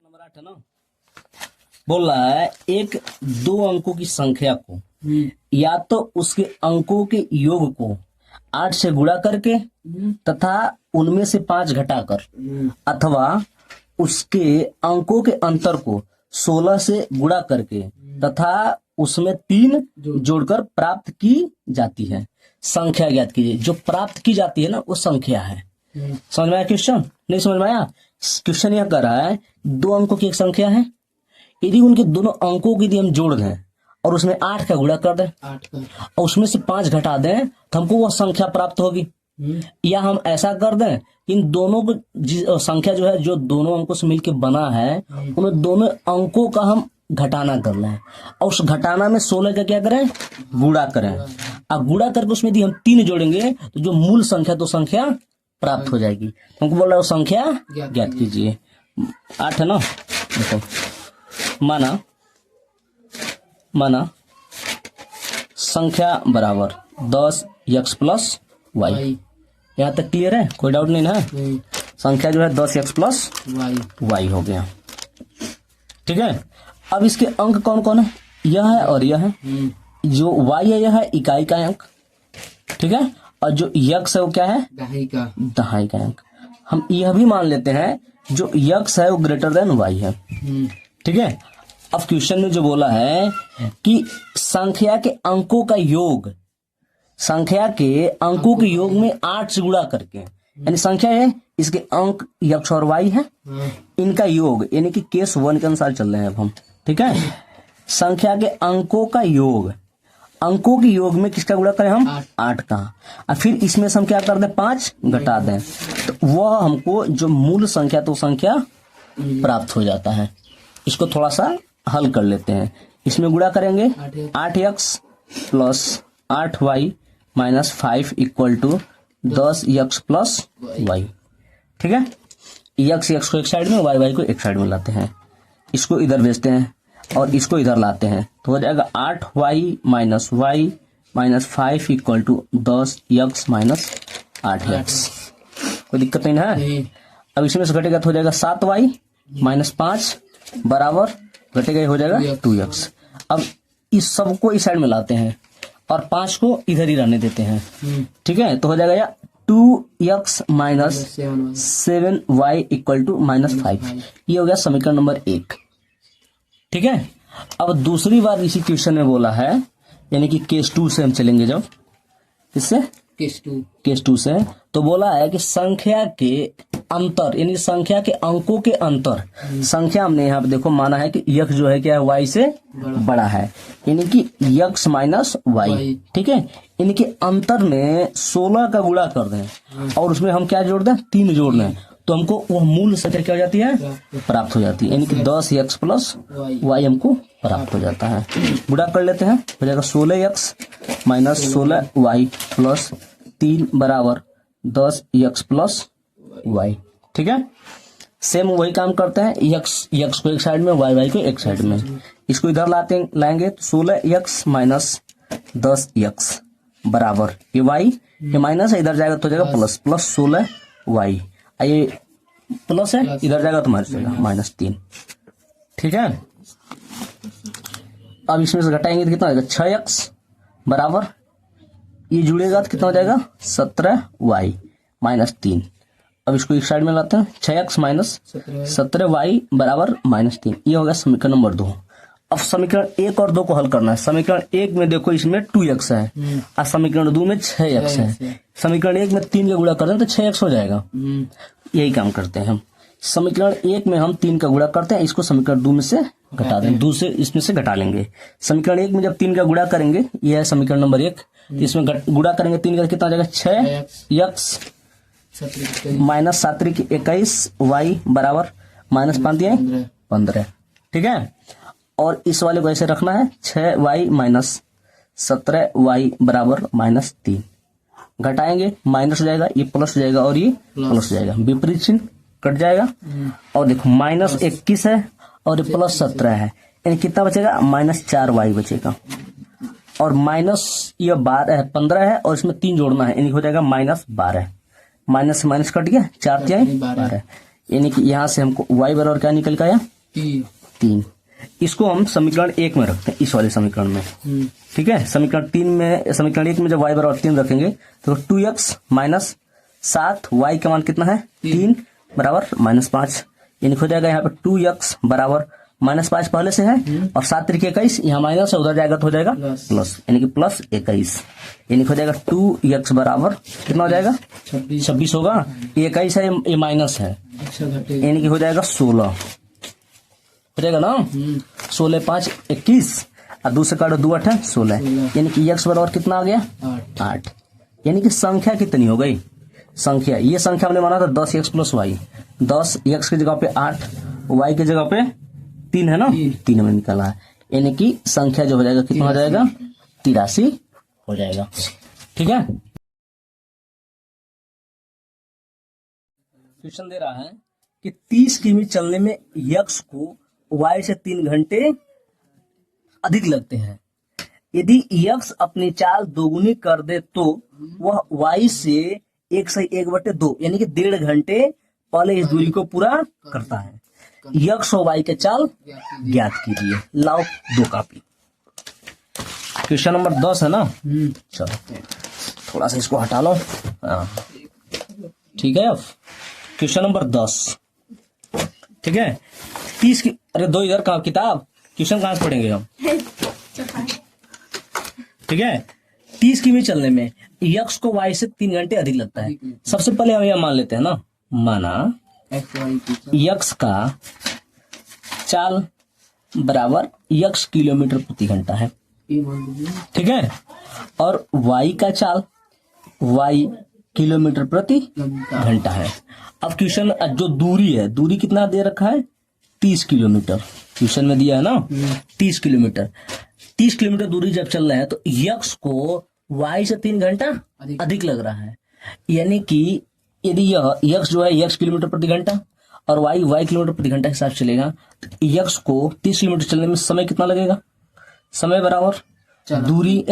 Number 8 है ना। बोल रहा है एक दो अंकों की संख्या को या तो उसके अंकों के योग को 8 से गुणा करके तथा उनमें से 5 घटाकर अथवा उसके अंकों के अंतर को 16 से गुणा करके तथा उसमें 3 जोड़कर प्राप्त की जाती है। संख्या ज्ञात कीजिए। जो प्राप्त की जाती है ना वो संख्या है। समझ में आया क्वेश्चन? नहीं समझ में आया? क्वेश्चन यह कर रहा है दो अंकों की एक संख्या है, यदि उनके दोनों अंकों की यदि हम जोड़ दें और उसमें 8 का गुणा कर दें और उसमें से 5 घटा दें तो हमको वह संख्या प्राप्त होगी। या हम ऐसा कर दें इन दोनों को संख्या जो है जो दोनों अंकों से मिलकर बना है उन दोनों अंकों का हम घटाना कर लें और उस घटाना में 16 का क्या करें? गुणा करें। अब गुणा करके उसमें यदि हम 3 जोड़ेंगे तो जो मूल संख्या तो संख्या प्राप्त हो जाएगी। हमको बोल रहा है संख्या ज्ञात कीजिए। 8 है ना। देखो माना संख्या बराबर 10x प्लस वाई। यहाँ तक क्लियर है? कोई डाउट नहीं ना? संख्या जो है 10x प्लस वाई हो गया। ठीक है। अब इसके अंक कौन कौन है? यह है और यह है। जो y है यह है इकाई का अंक। ठीक है। और जो x है वो क्या है? दहाई का अंक। हम यह भी मान लेते हैं जो x है वो ग्रेटर देन y है। ठीक है। अब क्वेश्चन में जो बोला है कि संख्या के अंकों का योग, संख्या के अंकों के योग में 8 से गुणा करके, यानी संख्या है इसके अंक x और y है, इनका योग यानी कि केस 1 के अनुसार चल रहे हैं अब हम। ठीक है। संख्या के अंकों का योग, अंकों के योग में किसका गुणा करें हम? 8 का। और फिर इसमें से हम क्या कर दें? 5 घटा दें तो वह हमको जो मूल संख्या तो संख्या प्राप्त हो जाता है। इसको थोड़ा सा हल कर लेते हैं। इसमें गुणा करेंगे 8x plus 8y minus 5 equal to 10x plus y। ठीक है। x को एक साइड में, y को एक साइड में लाते हैं। इसको इधर भेजते हैं और इसको इधर लाते हैं तो हो जाएगा 8y minus y minus 5 equal to 10x minus 8x। कोई दिक्कत नहीं है? अब इसमें से घटेगा तो हो जाएगा 7y माइनस 5 बराबर घटेगा हो जाएगा 2x। अब इस सबको इस साइड में लाते हैं और 5 को इधर ही रहने देते हैं। ठीक है। तो हो जाएगा 2x minus 7y equal to minus 5। ये हो गया समीकरण नंबर 1। ठीक है। अब दूसरी बार इसी क्वेश्चन में बोला है, यानी कि केस 2 से हम चलेंगे। जब किससे? केस 2 से तो बोला है कि संख्या के अंतर यानी संख्या के अंकों के अंतर, संख्या हमने यहाँ पे देखो माना है कि x जो है क्या है? y से बड़ा है, यानी कि x माइनस y। ठीक है। यानी कि अंतर में 16 का गुणा कर दें और उसमें हम क्या जोड़ दें? 3 जोड़ दें तो हमको वह मूल संख्या क्या हो जाती है? प्राप्त हो जाती है। यानी कि 10x प्लस y हमको प्राप्त हो जाता है। गुणा कर लेते हैं, हो जाएगा 16x माइनस 16y प्लस 3 बराबर 10x प्लस y। ठीक है। सेम वही काम करते हैं। x को एक साइड में, y को एक साइड में। इसको इधर लाएंगे तो 16x माइनस 10x बराबर ये y, ये माइनस है इधर जाएगा तो हो जाएगा प्लस 16y। ये प्लस है इधर जाएगा तो माइनस जाएगा माइनस 3। ठीक है। अब इसमें से घटाएंगे तो कितना हो जाएगा? 6x बराबर ये जुड़ेगा तो कितना हो जाएगा? 17y minus 3। अब इसको एक साइड में लाते हैं। 6x माइनस 17y बराबर माइनस 3। ये हो गया समीकरण नंबर 2। अब समीकरण 1 और 2 को हल करना है। समीकरण 1 में देखो इसमें 2x है और समीकरण 2 में 6x है। समीकरण 1 में 3 का गुणा कर दें तो 6x हो जाएगा। यही काम करते हैं हम। समीकरण 1 में हम 3 का गुणा करते हैं, इसको समीकरण 2 में से घटा दें, 2 से इसमें से घटा लेंगे। समीकरण 1 में जब 3 का गुणा करेंगे, यह है समीकरण नंबर 1, इसमें गुणा करेंगे 3 का कितना हो जाएगा? 6x माइनस 7 21 y बराबर माइनस 5 15। ठीक है। और इस वाले को ऐसे रखना है 6y माइनस 17y बराबर माइनस 3। घटाएंगे माइनस हो जाएगा, ये प्लस हो जाएगा और ये प्लस हो जाएगा, विपरीत चिन्ह कट जाएगा। और देखो माइनस 21 है और ये प्लस 17 है, यानी कितना बचेगा? माइनस 4y बचेगा। और माइनस ये 15 है और इसमें 3 जोड़ना है, यानी हो जाएगा माइनस 12। माइनस माइनस कट गया, 4 12, यानी कि यहाँ से हमको y बराबर क्या निकल के आया? 3। इसको हम समीकरण 1 में रखते हैं, इस वाले समीकरण में। ठीक है, समीकरण 1 में जब y बराबर 3 रखेंगे तो 2x माइनस 7, y का मान कितना है 3 बराबर -5, यानी हो जाएगा यहाँ पे 2x बराबर -5 पहले से है और 7 3 21, यहाँ माइनस है, उधर जाएगा तो हो जाएगा प्लस, यानी कि प्लस 21, यानी हो जाएगा 2x बराबर कितना हो जाएगा 26 होगा, 21 है ये माइनस है, यानी कि हो जाएगा 16, हो जाएगा ना। 16 5 21 और दूसरे काटो 2 8 16, यानी कि x बराबर कितना आ गया 8, यानी कि संख्या कितनी हो गई, संख्या ये संख्या हमने माना था 10x + y, 10x की जगह पे 8, y की जगह पे 3 है ना, 3 में निकला है, यानी कि संख्या जो हो जाएगा कितना हो जाएगा 83 हो जाएगा। ठीक है, क्वेश्चन दे रहा है कि 30 किमी चलने में x को y से 3 घंटे अधिक लगते हैं, यदि x अपनी चाल दोगुनी कर दे तो वह y से 1/2 यानी कि 1.5 घंटे पहले इस दूरी को पूरा करता है, x और y के चाल ज्ञात कीजिए। लाओ 2 कॉपी। क्वेश्चन नंबर 10 है ना, चलो थोड़ा सा इसको हटा लो। ठीक है, अब क्वेश्चन नंबर 10। ठीक है, 30 की अरे 2 इधर कहाँ किताब, क्वेश्चन कहाँ से पढ़ेंगे हम। ठीक है, 30 किमी चलने में x को y से 3 घंटे अधिक लगता है। सबसे पहले हम यह मान लेते हैं ना, माना x का चाल बराबर x किलोमीटर प्रति घंटा है। ठीक है, और y का चाल y किलोमीटर प्रति घंटा है। अब क्वेश्चन जो दूरी है, दूरी कितना दे रखा है 30 किलोमीटर, क्वेश्चन में दिया है ना 30 किलोमीटर। 30 किलोमीटर दूरी जब चल रहा है तो x को y से 3 घंटा अधिक लग रहा है, यानी कि यदि यह x जो है x किलोमीटर प्रति घंटा और y किलोमीटर प्रति घंटा के साथ चलेगा तो x को 30 किलोमीटर चलने में समय कितना लगेगा, समय बराबर दूरी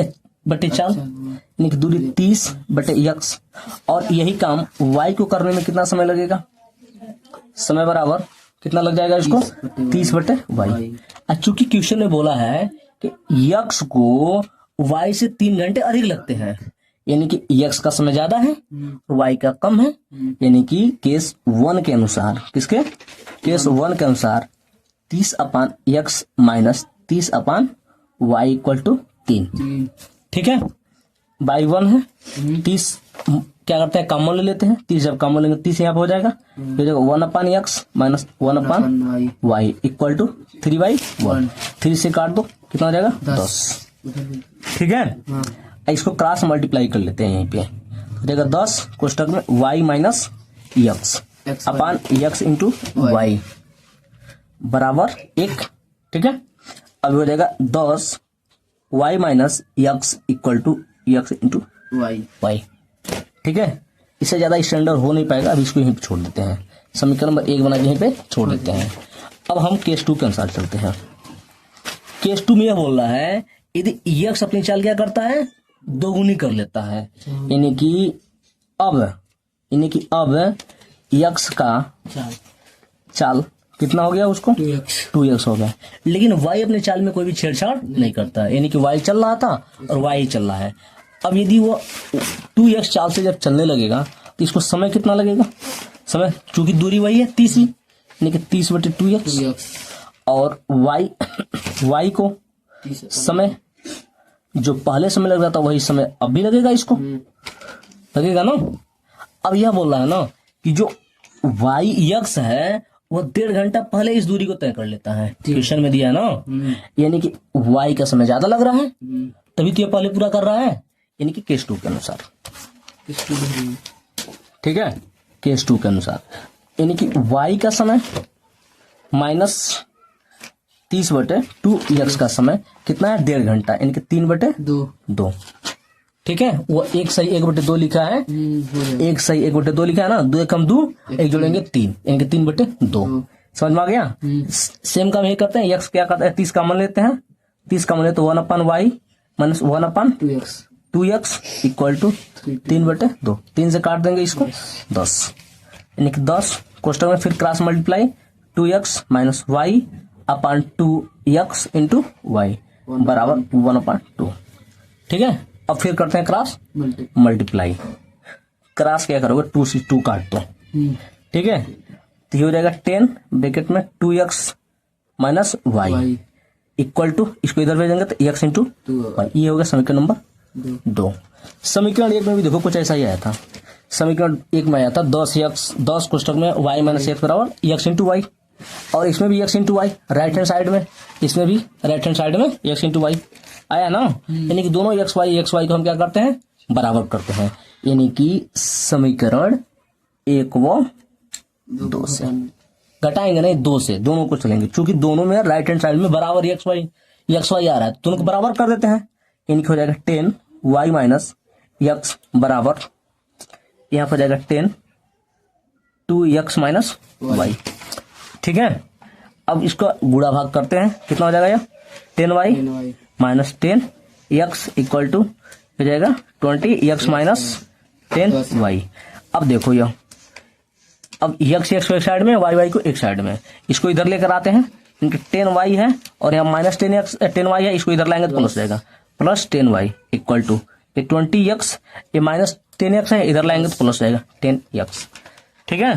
बटे चाल, यानी कि दूरी 30 बटे x, और यही काम y को करने में कितना समय लगेगा, समय बराबर कितना लग जाएगा इसको 30 बटे y। चूंकि क्वेश्चन में बोला है कि x को y से 3 घंटे अधिक लगते हैं, यानी कि x का समय ज्यादा है y का कम है, यानी कि केस 1 के अनुसार, किसके केस 1 के अनुसार 30/x माइनस 30/y = 3। ठीक है, बाई 1 है, 30 क्या करते हैं कॉमन ले लेते हैं, 30 जब कॉमन लेंगे 30 यहाँ पे हो जाएगा, फिर 1/x माइनस 1/y = 3/1, 3 से काट दो कितना हो जाएगा 10। ठीक है, इसको क्रॉस मल्टीप्लाई कर लेते हैं, यहीं पे हो जाएगा 10 कोष्टक में y minus x upon x into y बराबर 1। ठीक है, अब हो जाएगा 10 y minus x = x into y. ठीक है, इससे ज्यादा स्टैंडर्ड हो नहीं पाएगा, अब इसको यहीं पे छोड़ देते हैं, समीकरण नंबर 1 बना के यहीं पे छोड़ देते हैं। अब हम केस 2 के अनुसार चलते हैं। केस 2 में यह बोल रहा है यदि x अपनी चाल क्या करता है दोगुनी कर लेता है, यानी कि अब x का चाल कितना हो गया, उसको 2x हो गया, लेकिन y अपने चाल में कोई भी छेड़छाड़ नहीं करता है, यानी कि y चल रहा था और y ही चल रहा है। अब यदि वो 2x चाल से जब चलने लगेगा तो इसको समय कितना लगेगा, समय चूंकि दूरी वही है 30 ही, यानी कि 30 बटे 2x, और y को समय जो पहले समय लग रहा था वही समय अब भी लगेगा, इसको लगेगा ना। अब यह बोल रहा है ना कि जो x है वो 1.5 घंटा पहले इस दूरी को तय कर लेता है, क्वेश्चन में दिया है ना, यानी कि y का समय ज्यादा लग रहा है तभी तो ये पहले पूरा कर रहा है, यानी कि केस 2 के अनुसार। ठीक है, केस 2 के अनुसार यानी कि y का समय माइनस 30 बटे 2x का समय कितना है 1.5 घंटा, यानी कि 3 बटे 2। ठीक है, वो 1 सही 1 बटे 2 लिखा है, 1 सही 1 बटे 2 लिखा है ना, 2 एकम 2, 1 जोड़ेंगे 3, यानी कि 3 बटे 2। समझ में आ गया। सेम काम ये करते हैं, x क्या करते हैं 30 कॉमन लेते हैं, 30 कॉमन लेते 1/y माइनस 1/2x = 3 बटे 2, 3 से काट देंगे इसको 10, यानी कि 10 कोष्टक में फिर cross multiply 2x minus y upon 2x into y बराबर 1/2। ठीक है, अब फिर करते हैं क्रॉस मल्टीप्लाई। क्रॉस क्या करोगे, 2 से 2 काट दो। ठीक है, तो ये हो जाएगा 10 ब्रैकेट में 2x minus Y equal to, इसको इधर भेजेंगे तो x इंटू वाई। ये हो गया समीकरण नंबर 2। समीकरण 1 में भी देखो कुछ ऐसा ही आया था। समीकरण 1 में आया था 10 कोष्टक में y माइनस एक्स बराबर x इंटू वाई, और इसमें भी x into y right hand side में, इसमें भी राइट हैंड साइड में x इंटू वाई आया ना। यानी कि दोनों x y को हम क्या करते हैं, बराबर करते हैं। यानी कि समीकरण 1 व 2 से घटाएंगे नहीं, 2 से दोनों को चलेंगे, क्योंकि दोनों में राइट हैंड साइड में बराबर x y आ रहा है, दोनों को बराबर कर देते हैं। यानी कि हो जाएगा 10 y माइनस x बराबर, यहाँ पर जाएगा 10 2x माइनस वाई। ठीक है, अब इसका गुणा भाग करते हैं, कितना हो जाएगा, यह 10y minus 10x equal to हो जाएगा 20x माइनस 10y। अब देखो यह, अब x एक साइड में, y को एक साइड में, इसको इधर लेकर आते हैं, इनके 10y है और यहाँ माइनस 10y है, इसको इधर लाएंगे तो प्लस जाएगा, प्लस 10y इक्वल टू ये 20x, ये माइनस 10x है, इधर लाएंगे तो प्लस जाएगा 10x। ठीक है,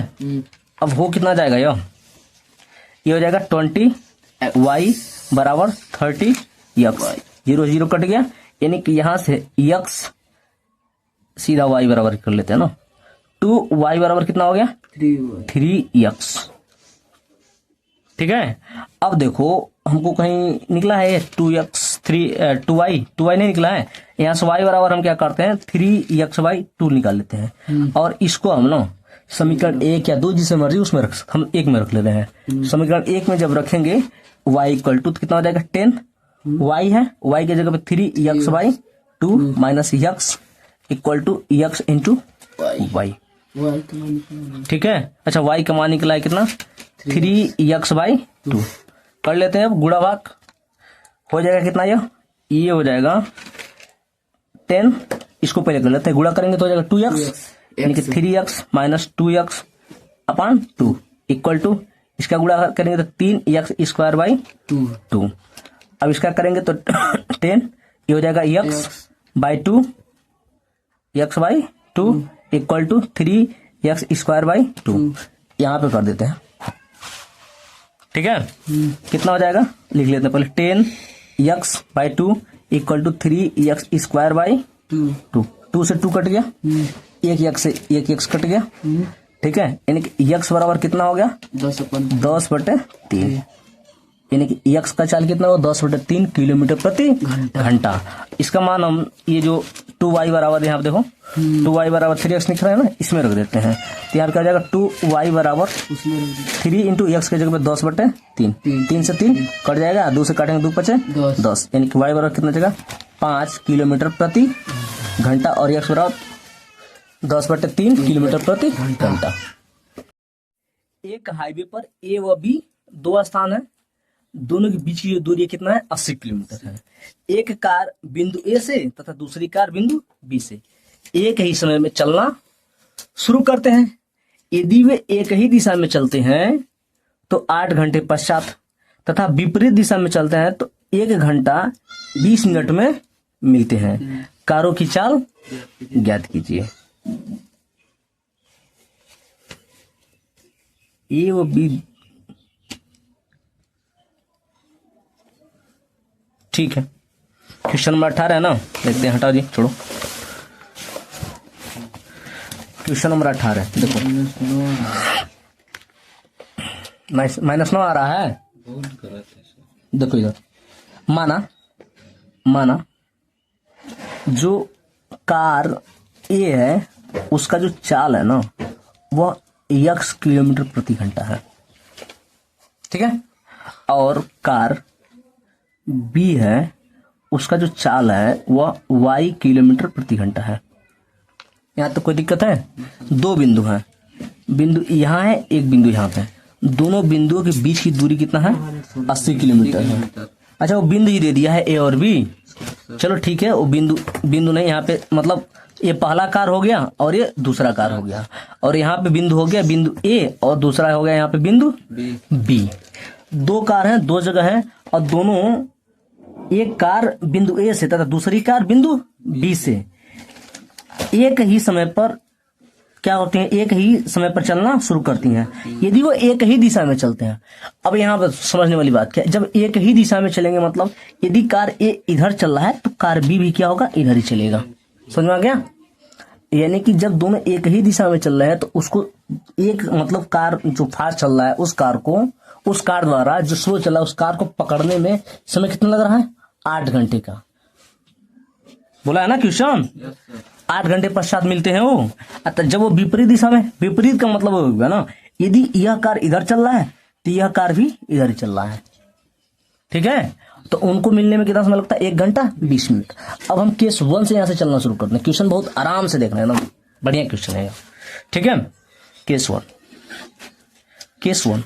अब हो कितना जाएगा, ये हो जाएगा 20y बराबर 30x, 0 0 कट गया, यानी कि यहां से x सीधा y बराबर कर लेते हैं ना, 2y बराबर कितना हो गया, 3x। ठीक है, अब देखो हमको कहीं निकला है 2x 2y नहीं निकला है, यहाँ से y बराबर हम क्या करते हैं 3x/2 निकाल लेते हैं, और इसको हम ना समीकरण 1 या 2 जिसे मर्जी उसमें हम 1 में रख लेते हैं। समीकरण 1 में जब रखेंगे y इक्वल टू कितना हो जाएगा 10, y है, y की जगह पे 3x/2 minus x equal to x into y. ठीक है, अच्छा y का मान निकला है कितना 3x/2। कर लेते हैं अब गुणा भाग, हो जाएगा कितना, ये हो जाएगा 10, इसको पहले कर लेते हैं, गुणा करेंगे तो हो जाएगा 2x, यानी कि 3x minus 2x upon 2 equal to, इसका गुणा करेंगे तो 3x² 2। अब इसका करेंगे तो 10, ये हो जाएगा x/2 इक्वल टू 3x² 2। यहाँ पे कर देते हैं। ठीक है, कितना हो जाएगा लिख लेते हैं पहले, 10x/2 इक्वल टू 3x² 2। 2 से 2 कट गया, एक x कट गया। ठीक है, यानी कि x बराबर कितना हो गया 10/3, यानी कि x का चाल कितना होगा 10/3 किलोमीटर प्रति घंटा। इसका मान हम ये जो 2y बराबर, यहाँ पे देखो 2y बराबर 3x लिख रहे हैं ना, इसमें रख देते हैं, तो यहाँ क्या हो जाएगा 2y बराबर 3 इंटू x के जगह पे 10/3, 3 से 3 कट जाएगा, 2 से काटेंगे 2 बचे 10, यानी कि y बराबर कितना जाएगा 5 किलोमीटर प्रति घंटा, और x बराबर 10/3 किलोमीटर प्रति घंटा। एक हाईवे पर ए व बी 2 स्थान है, दोनों के बीच की दूरी कितना है 80 किलोमीटर है। एक कार बिंदु ए से तथा दूसरी कार बिंदु बी से एक ही समय में चलना शुरू करते हैं। यदि वे एक ही दिशा में चलते हैं तो 8 घंटे पश्चात तथा विपरीत दिशा में चलते हैं तो 1 घंटा 20 मिनट में मिलते हैं। कारों की चाल ज्ञात कीजिए। ए व बी, ठीक है। क्वेश्चन नंबर 18 है ना, देखते हैं, हटाओ जी, छोड़ो। क्वेश्चन नंबर 18 देखो, -9 आ रहा है, देखो इधर, माना जो कार ए है उसका जो चाल है ना वह x किलोमीटर प्रति घंटा है, ठीक है, और कार बी है उसका जो चाल है वह y किलोमीटर प्रति घंटा है। यहाँ तो कोई दिक्कत है? 2 बिंदु हैं, बिंदु यहाँ है, एक बिंदु यहाँ पे, दोनों बिंदुओं के बीच की दूरी कितना है 80 किलोमीटर है। अच्छा, वो बिंदु ही दे दिया है ए और बी, चलो ठीक है, वो बिंदु नहीं, यहाँ पे मतलब ये पहला कार हो गया और ये दूसरा कार हो गया, और यहाँ पे बिंदु हो गया बिंदु ए, और दूसरा हो गया यहाँ पे बिंदु बी। दो कार हैं, दो जगह है, और दोनों, एक कार बिंदु ए से तथा दूसरी कार बिंदु बी से एक ही समय पर क्या होते हैं, एक ही समय पर चलना शुरू करती हैं, यदि वो एक ही दिशा में चलते हैं। अब यहाँ पर समझने वाली बात क्या है, जब एक ही दिशा में चलेंगे मतलब यदि कार ए इधर चल रहा है तो कार बी भी क्या होगा, इधर ही चलेगा। समझ में आ गया? यानी कि जब दोनों एक ही दिशा में चल रहे हैं तो उसको एक मतलब कार जो फास्ट चल रहा है उस कार को, उस कार द्वारा जो स्लो चला है उस कार को पकड़ने में समय कितना लग रहा है, 8 घंटे का। बोला है ना क्वेश्चन, 8 घंटे पश्चात मिलते हैं वो। तो जब वो विपरीत दिशा में, विपरीत का मतलब होगा ना, यदि यह कार इधर चल रहा है तो यह कार भी इधर ही चल रहा है, ठीक है। तो उनको मिलने में कितना समय लगता है, 1 घंटा 20 मिनट। अब हम केस 1 से यहां से चलना शुरू करते हैं। क्वेश्चन बहुत आराम से देख रहे हैं ना, बढ़िया क्वेश्चन है, ठीक है। केस 1, केस 1,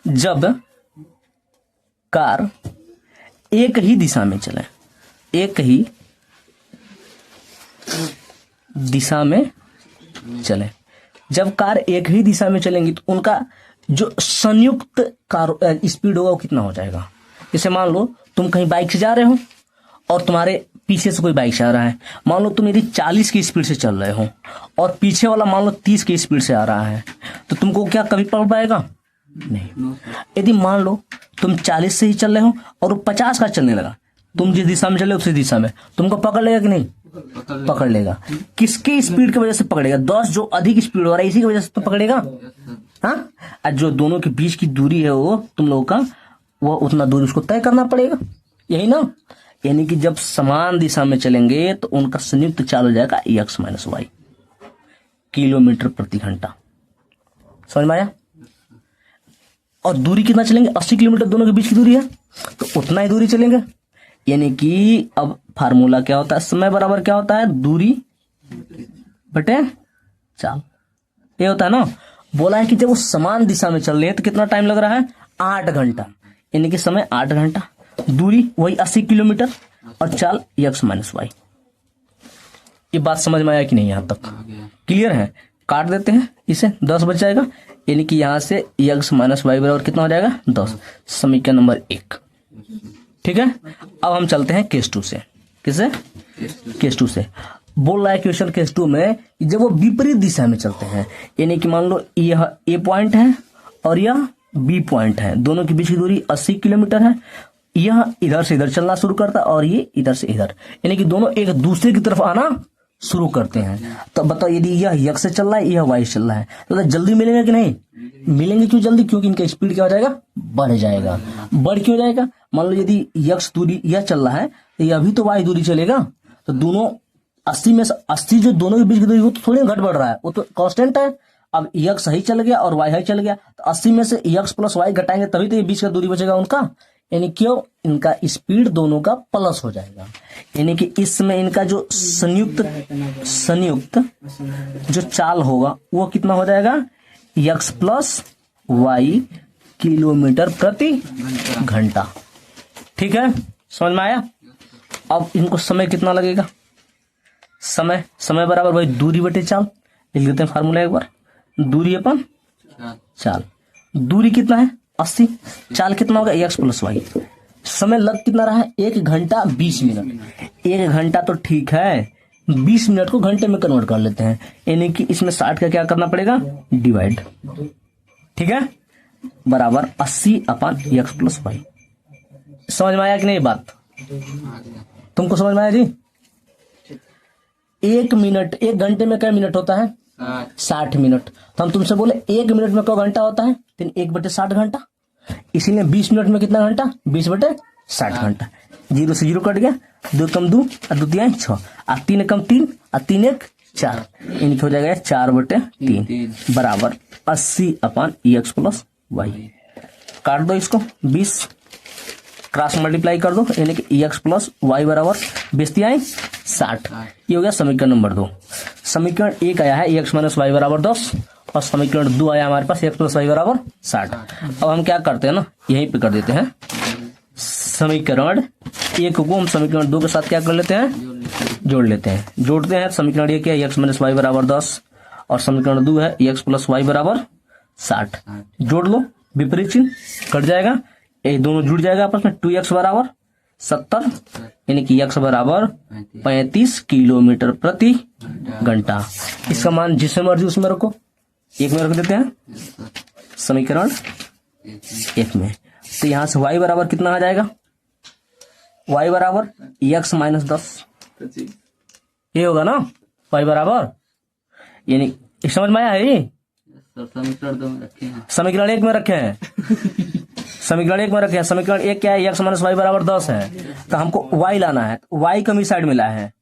जब कार एक ही दिशा में चले, एक ही दिशा में चले, जब कार एक ही दिशा में चलेंगी तो उनका जो संयुक्त कार स्पीड होगा वो कितना हो जाएगा। जैसे मान लो तुम कहीं बाइक से जा रहे हो और तुम्हारे पीछे से कोई बाइक से आ रहा है, मान लो तुम यदि 40 की स्पीड से चल रहे हो और पीछे वाला मान लो 30 की स्पीड से आ रहा है, तो तुमको क्या कभी पकड़ पाएगा, नहीं। यदि मान लो तुम 40 से ही चल रहे हो और वो 50 का चलने लगा, तुम जिस दिशा में चले उसी दिशा में, तुमको पकड़ लेगा कि नहीं, पकड़ लेगा। किसके स्पीड की वजह से पकड़ेगा, 10 जो अधिक स्पीड हो रहा है इसी की वजह से तो पकड़ेगा। हाँ, और जो दोनों के बीच की दूरी है वो तुम लोगों का, वो उतना दूरी उसको तय करना पड़ेगा, यही ना। यानी कि जब समान दिशा में चलेंगे तो उनका संयुक्त चाल हो जाएगा x - y, किलोमीटर प्रति घंटा। समझ में आया? और दूरी कितना चलेंगे, 80 किलोमीटर दोनों के बीच की दूरी है, तो उतना ही दूरी चलेंगे। यानी कि अब फार्मूला क्या होता है, समय बराबर क्या होता है, दूरी बटे चाल, ये होता है ना। बोला है कि जब वो समान दिशा में चल रहे हैं तो कितना टाइम लग रहा है, 8 घंटा, यानी कि समय 8 घंटा, दूरी वही 80 किलोमीटर और चाल x - y। ये बात समझ में आया कि नहीं, यहां तक क्लियर है? काट देते हैं इसे, 10 बच जाएगा, यानी कि यहां से x - y बराबर कितना हो जाएगा, 10। समीकरण नंबर 1, ठीक है। अब हम चलते हैं केस 2 से। किससे? केस 2 से। बोल रहा है क्वेश्चन केस 2 में जब वो विपरीत दिशा में चलते हैं, यानी कि मान लो यह ए पॉइंट है और यह बी पॉइंट है, दोनों के बीच की दूरी 80 किलोमीटर है, यह इधर से इधर चलना शुरू करता है और ये इधर से इधर, यानी कि दोनों एक दूसरे की तरफ आना शुरू करते हैं। तो बताओ यदि यह x से चल रहा है, यह y से चल रहा है, तो जल्दी मिलेंगे कि नहीं मिलेंगे? क्यों जल्दी? क्योंकि इनका स्पीड क्या हो जाएगा, बढ़ जाएगा। बढ़ क्यों जाएगा? मान लो यदि x दूरी यह चल रहा है तो यह भी तो y दूरी चलेगा, तो दोनों 80 में से 80 जो दोनों के बीच की दूरी वो तो थोड़ी घट बढ़ रहा है, वो तो कांस्टेंट है। अब x सही चल गया और y सही चल गया, तो 80 में से x + y घटाएंगे तभी तो ये बीच का दूरी बचेगा उनका, यानी क्यों, इनका स्पीड दोनों का प्लस हो जाएगा। यानी कि इसमें इनका जो संयुक्त जो चाल होगा वो कितना हो जाएगा, x + y किलोमीटर प्रति घंटा, ठीक है। समझ में आया? अब इनको समय कितना लगेगा, समय बराबर वही दूरी बटे चाल। लिख देते हैं फार्मूला एक बार, दूरी अपन चाल। दूरी कितना है, 80, चाल कितना होगा, x + y। समय लग कितना रहा है, 1 घंटा 20 मिनट। 1 घंटा तो ठीक है, 20 मिनट को घंटे में कन्वर्ट कर लेते हैं, यानी कि इसमें 60 का क्या करना पड़ेगा, डिवाइड, ठीक है, बराबर 80/x + y। समझ में आया कि नहीं बात? तुमको समझ में आया जी? 1 मिनट, 1 घंटे में क्या मिनट होता है, 60 मिनट। तो हम तुमसे बोले 1 मिनट में क्या घंटा होता है, 1/60 घंटा, इसीलिए 20 मिनट में कितना घंटा, 20/60 घंटा। 0 से 0 कट गया, 2 कम 2 और 2 तिहाई 6 और 3 कम 3 और 3 1 4, इनकी हो जाएगा 4/3 बराबर 80/x + y। काट दो इसको, 20 क्रॉस मल्टीप्लाई कर दो, यानी कि x + y बराबर 20 तिहाई 60। ये हो गया समीकरण नंबर 2। समीकरण 1 आया है x - y बराबर 10 और समीकरण 2 आया हमारे पास x + y बराबर 60। अब हम क्या करते हैं ना, यहीं पे कर देते हैं, समीकरण 1 को हम समीकरण 2 के साथ क्या कर लेते हैं, जोड़ लेते हैं, जोड़ते हैं। समीकरण एक है एक्स माइनस वाई बराबर 10 और समीकरण 2 है एक्स प्लस वाई बराबर 60। जोड़ लो, विपरीत चिन्ह कट जाएगा, ये दोनों जुड़ जाएगा आपस में। 2x बराबर 70 यानी कि x बराबर 35 किलोमीटर प्रति घंटा। इसका मान जिसमें मर्जी उसमें रखो, एक में रख देते हैं समीकरण एक में। तो यहां से y बराबर कितना आ जाएगा, y बराबर x माइनस 10 ये होगा ना, y बराबर, यानी समझ में आया है ये? समीकरण 2 में रखे हैं, समीकरण 1 में रखे हैं, समीकरण 1 में रखे हैं। समीकरण 1 क्या है, x माइनस वाई बराबर 10 है, तो हमको y लाना है। y को हम इस साइड में लाए हैं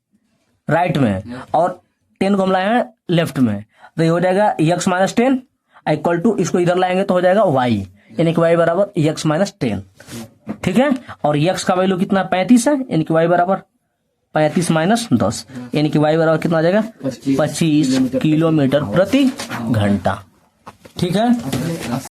राइट में, और 10 को हम लाए हैं लेफ्ट में, तो ये हो जाएगा x माइनस 10 इक्वल टू, इसको इधर लाएंगे तो हो जाएगा y, यानी कि y बराबर x माइनस 10। ठीक है, और x का वैल्यू कितना 35 है, यानी कि y बराबर 35 माइनस 10, यानी कि y बराबर कितना आ जाएगा 25 किलोमीटर प्रति घंटा। ठीक है।